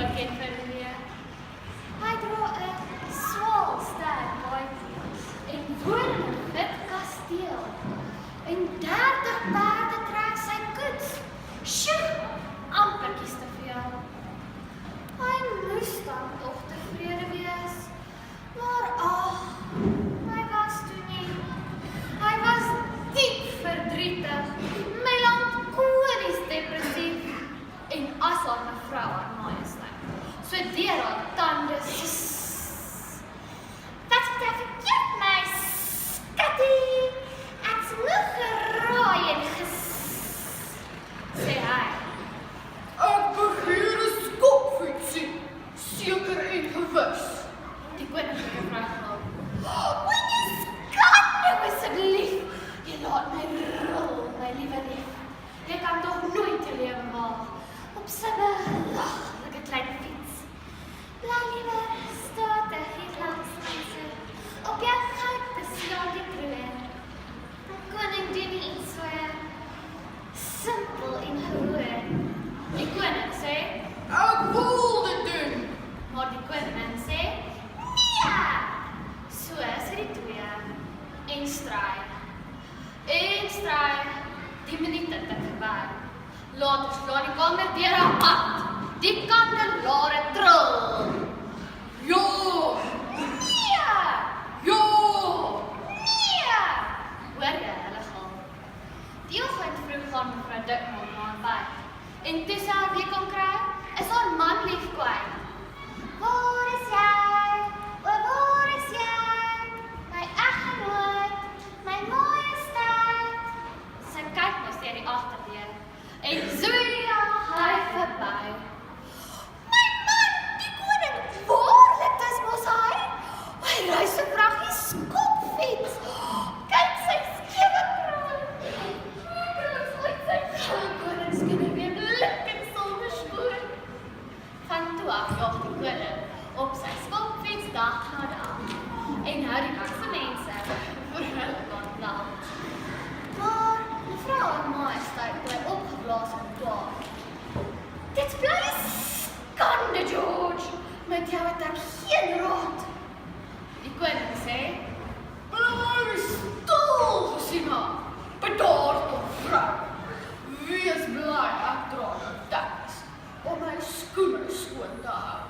ook een vir weer. Hy dra 'n swaal sterk baadjie en woon in 'n wit kasteel. En 30 perde trek sy koets. Sjoe, amper kies te veel. Hy moes dan tog tevrede wees. Maar hy was toe nie. Hy was diep verdrietig, melankolies depressief en as haar mevrou haar majesteit. So deur haar tande wat het jy verkeerd, my skattie? Ek's moeg geraai en sê hy. Ek begeer 'n skopfietsie, seker en gewis. Die koning het gevra, Moenie skat nou asseblief. Jy laat my rol, my liewe lief. Jy kan tog nooit te lewe maak op sy belaglike klein fiets. Bly liewer statig hier langs mense op jou goud beslaande kroon. Koning doen nie iets so simpel en gewoon. die koning sê, Ek wil dit doen. maar die koningin sê, Ja! so is die twee en stry, die minute het verby. Later slaan die kamer deur haar pad, die kandelare trill. Ja, Nee! ja. Nee! Hoor jy hulle gaan? Die oggend vroeg gaan mevrou Dikman na haar werk. En toe sy haar weer kon kry, is haar man lief kwyt. Waar is jy? O, waar is jy? My eggenoot, my majesteit. Sy kyk mos deur die agterdeur en zoeia hy verby. My man, die koning, waarlik dis mos hy? Hy ry so vraggie skopfiets. Kyk sy skewe kroon. Kroons uit sy Koningskinne weer blik en silverskoon. Van toe af jaag die koning op sy skopfiets dag na dag en hou die kans mense vir hulle kan lag. Maar mevrou haar majesteit bly opgeblaas en klaar. Dit bly 'n skande, George. Met jou het ek geen raad. Die koning sê, Bly stil, Gesina. Bedaard op vrou. Wees bly ek dra 'n teks om my skoene skoon te hou.